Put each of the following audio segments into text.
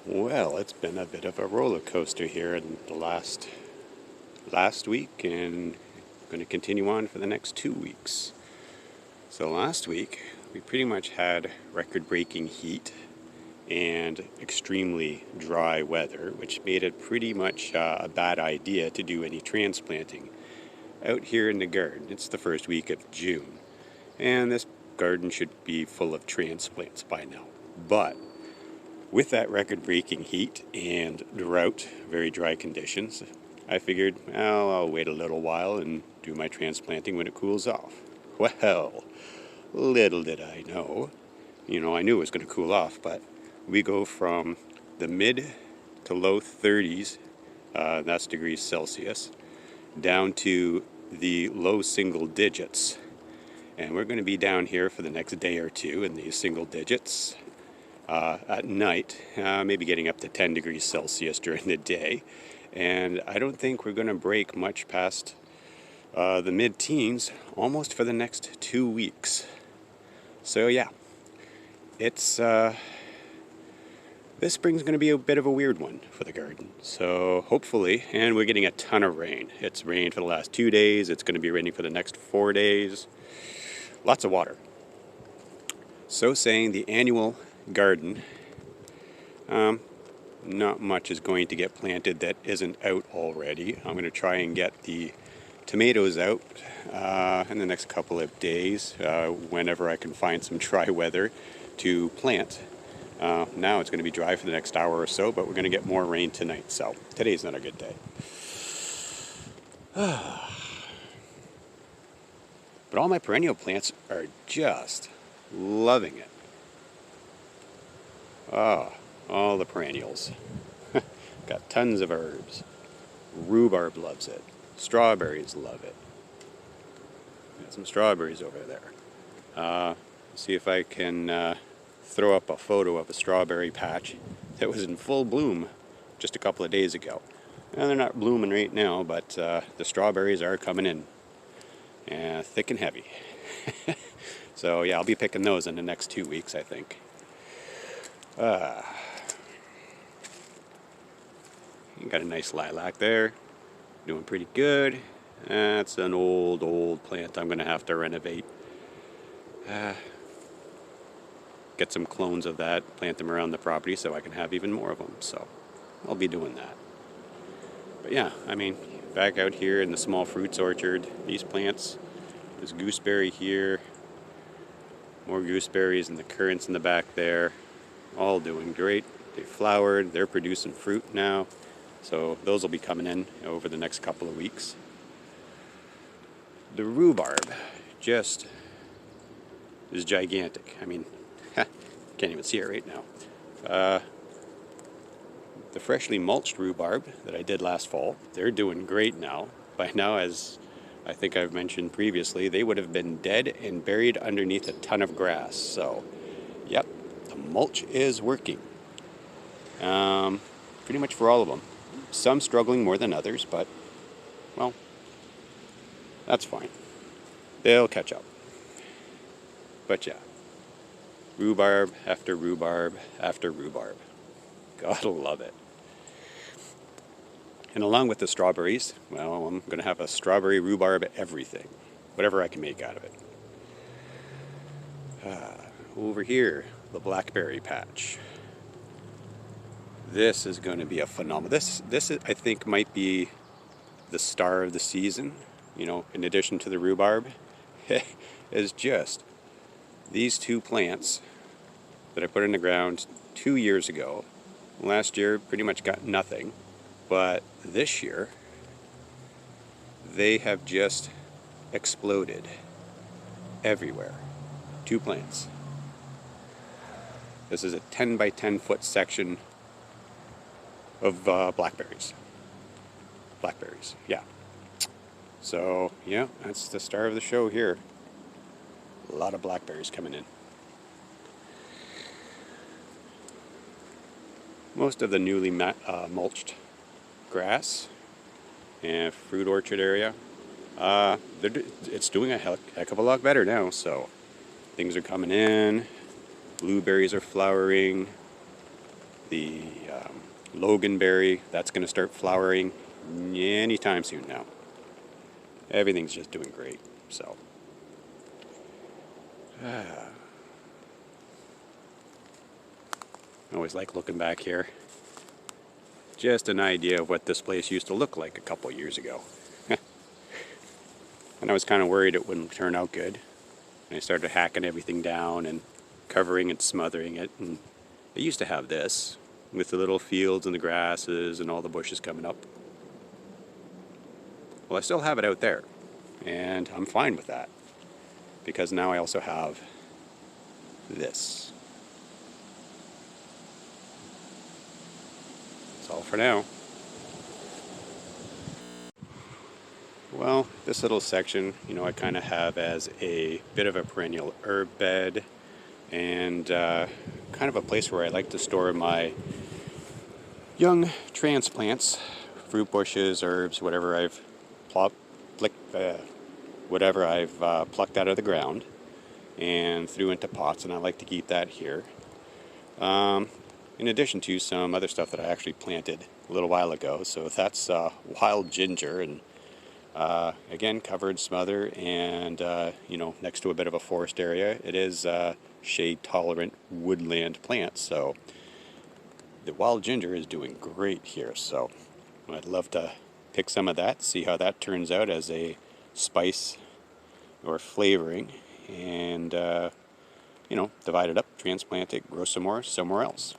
Well, it's been a bit of a roller coaster here in the last week, and going to continue on for the next 2 weeks. So last week we pretty much had record-breaking heat and extremely dry weather, which made it pretty much a bad idea to do any transplanting out here in the garden. It's the first week of June, and this garden should be full of transplants by now. But with that record-breaking heat and drought, very dry conditions, I figured, well, I'll wait a little while and do my transplanting when it cools off. Well, little did I know. I knew it was going to cool off, but we go from the mid to low 30s, that's degrees Celsius, down to the low single digits. And we're going to be down here for the next day or two in these single digits. At night, maybe getting up to 10 degrees Celsius during the day. And I don't think we're going to break much past the mid-teens almost for the next 2 weeks. So yeah, it's this spring's going to be a bit of a weird one for the garden. So hopefully, and we're getting a ton of rain. It's rained for the last 2 days. It's going to be raining for the next 4 days. Lots of water. So saying the annual garden, not much is going to get planted that isn't out already. I'm going to try and get the tomatoes out in the next couple of days, whenever I can find some dry weather to plant. Now it's going to be dry for the next hour or so, but we're going to get more rain tonight, so today's not a good day. But all my perennial plants are just loving it. All the perennials. Got tons of herbs. Rhubarb loves it. Strawberries love it. Got some strawberries over there. See if I can throw up a photo of a strawberry patch that was in full bloom just a couple of days ago. Now, they're not blooming right now, but the strawberries are coming in. Thick and heavy. So yeah, I'll be picking those in the next 2 weeks, I think. You got a nice lilac there, doing pretty good. That's an old plant I'm going to have to renovate. Get some clones of that, plant them around the property so I can have even more of them. So I'll be doing that. But yeah, back out here in the small fruits orchard, these plants, this gooseberry here, more gooseberries and the currants in the back there, all doing great. They flowered, they're producing fruit now. So those will be coming in over the next couple of weeks. The rhubarb just is gigantic. Can't even see it right now. The freshly mulched rhubarb that I did last fall, they're doing great now. By now, as I think I've mentioned previously, they would have been dead and buried underneath a ton of grass. So, yep, the mulch is working. Pretty much for all of them. Some struggling more than others, but, well, that's fine. They'll catch up. But yeah, rhubarb after rhubarb after rhubarb. Gotta love it. And along with the strawberries, well, I'm going to have a strawberry rhubarb everything. Whatever I can make out of it. Over here, the blackberry patch. This is going to be a phenomenal. This I think might be the star of the season. In addition to the rhubarb, is just these two plants that I put in the ground 2 years ago. Last year, pretty much got nothing, but this year they have just exploded everywhere. 2 plants. This is a 10 by 10 foot section of blackberries. Blackberries, yeah. So, yeah, that's the star of the show here. A lot of blackberries coming in. Most of the newly mulched grass and fruit orchard area, it's doing a heck of a lot better now. So things are coming in. Blueberries are flowering. The loganberry, that's going to start flowering anytime soon now. Everything's just doing great. So I always like looking back here. Just an idea of what this place used to look like a couple years ago. And I was kind of worried it wouldn't turn out good. And I started hacking everything down and covering and smothering it. And it used to have this, with the little fields and the grasses and all the bushes coming up. Well, I still have it out there. And I'm fine with that. Because now I also have this. That's all for now. Well, this little section, I kind of have as a bit of a perennial herb bed and kind of a place where I like to store my young transplants, fruit bushes, herbs, whatever I've plucked out of the ground and threw into pots, and I like to keep that here. In addition to some other stuff that I actually planted a little while ago. So that's wild ginger, and again, covered, smothered, and next to a bit of a forest area. It is shade-tolerant woodland plant, so the wild ginger is doing great here. So I'd love to pick some of that, see how that turns out as a spice or flavoring, and divide it up, transplant it, grow some more somewhere else.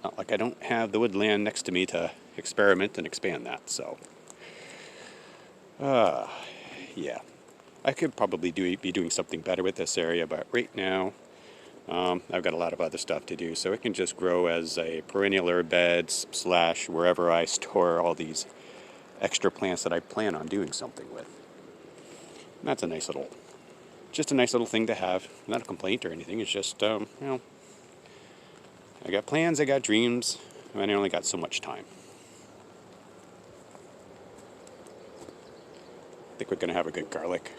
Not like I don't have the woodland next to me to experiment and expand that. So yeah, I could probably be doing something better with this area, but right now I've got a lot of other stuff to do, so it can just grow as a perennial herb bed / wherever I store all these extra plants that I plan on doing something with. And that's a nice little thing to have. Not a complaint or anything. It's just I got plans, I got dreams, and I only got so much time. I think we're going to have a good garlic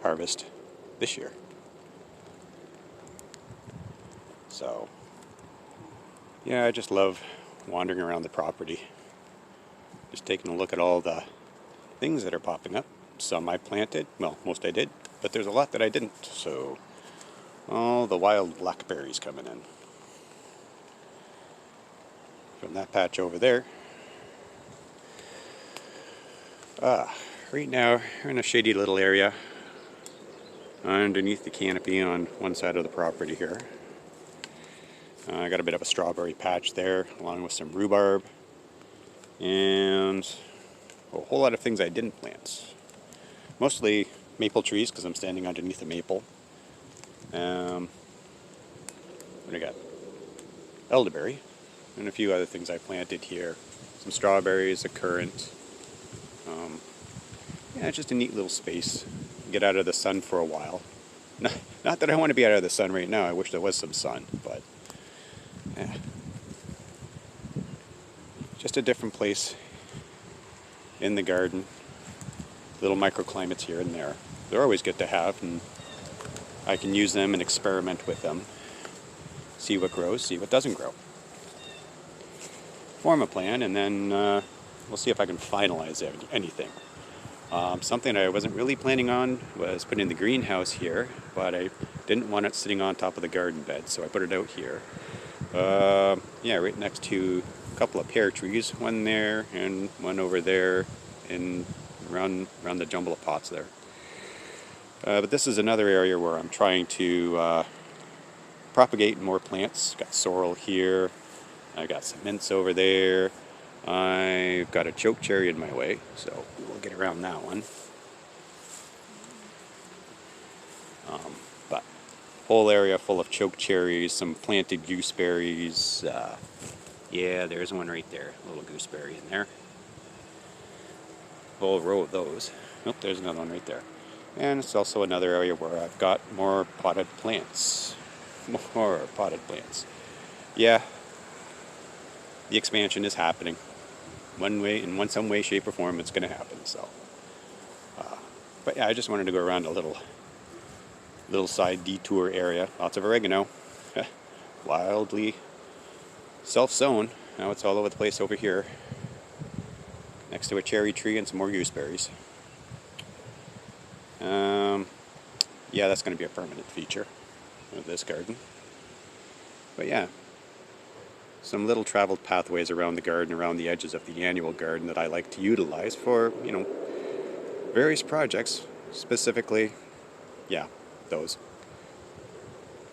harvest this year. So, yeah, I just love wandering around the property. Just taking a look at all the things that are popping up. Some I planted, well, most I did, but there's a lot that I didn't. So, all the wild blackberries coming in. From that patch over there. Right now, we're in a shady little area underneath the canopy on one side of the property here. I got a bit of a strawberry patch there, along with some rhubarb, and a whole lot of things I didn't plant. Mostly maple trees, because I'm standing underneath a maple. What do I got? Elderberry, and a few other things I planted here. Some strawberries, a currant. Yeah, it's just a neat little space. Get out of the sun for a while. Not that I want to be out of the sun right now. I wish there was some sun, but yeah. Just a different place in the garden. Little microclimates here and there. They're always good to have, and I can use them and experiment with them. See what grows, see what doesn't grow. Form a plan, and then we'll see if I can finalize anything. Something I wasn't really planning on was putting the greenhouse here, but I didn't want it sitting on top of the garden bed, so I put it out here. Right next to a couple of pear trees, one there and one over there, and around the jumble of pots there. But this is another area where I'm trying to propagate more plants. Got sorrel here. I got some mints over there. I've got a choke cherry in my way, so we'll get around that one. But whole area full of choke cherries, some planted gooseberries. Yeah, there's one right there, a little gooseberry in there. Whole row of those. Nope, there's another one right there. And it's also another area where I've got more potted plants. More potted plants. Yeah, the expansion is happening. One way, in some way, shape, or form, it's going to happen. So, but yeah, I just wanted to go around a little side detour area. Lots of oregano, wildly self-sown. Now it's all over the place over here, next to a cherry tree and some more gooseberries. Yeah, that's going to be a permanent feature of this garden. But yeah, some little traveled pathways around the garden, around the edges of the annual garden that I like to utilize for, various projects. Specifically, yeah, those.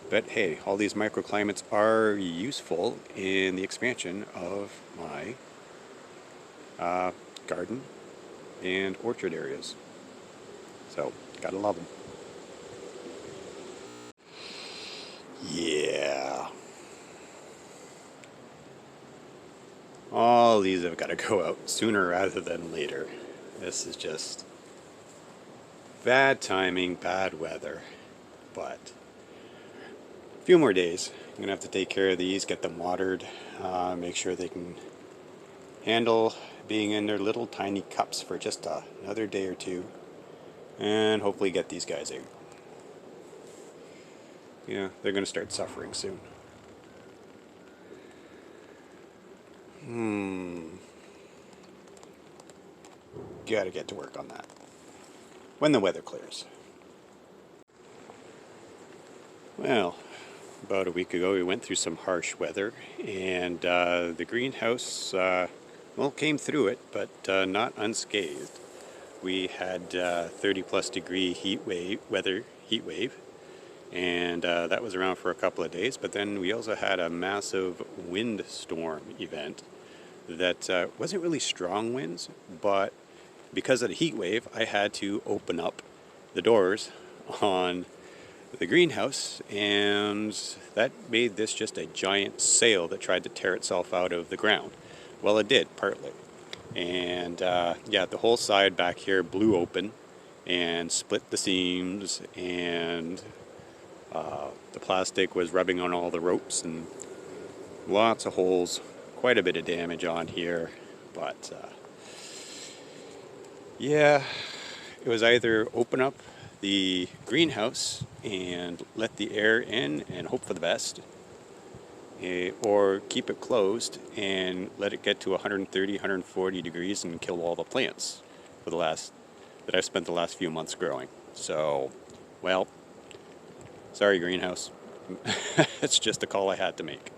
But hey, all these microclimates are useful in the expansion of my garden and orchard areas. So, gotta love them. Yeah. All these have got to go out sooner rather than later. This is just bad timing, bad weather. But a few more days. I'm going to have to take care of these, get them watered, make sure they can handle being in their little tiny cups for just another day or two, and hopefully get these guys out. Yeah, they're going to start suffering soon. Gotta get to work on that when the weather clears. Well, about a week ago we went through some harsh weather, and the greenhouse, came through it, but not unscathed. We had 30 plus degree heat wave, and that was around for a couple of days. But then we also had a massive windstorm event that wasn't really strong winds, but because of the heat wave, I had to open up the doors on the greenhouse, and that made this just a giant sail that tried to tear itself out of the ground. Well, it did, partly. And yeah, the whole side back here blew open and split the seams, and the plastic was rubbing on all the ropes, and lots of holes, quite a bit of damage on here. But yeah, it was either open up the greenhouse and let the air in and hope for the best, or keep it closed and let it get to 130, 140 degrees and kill all the plants that I've spent the last few months growing. So, well, sorry greenhouse. It's just a call I had to make.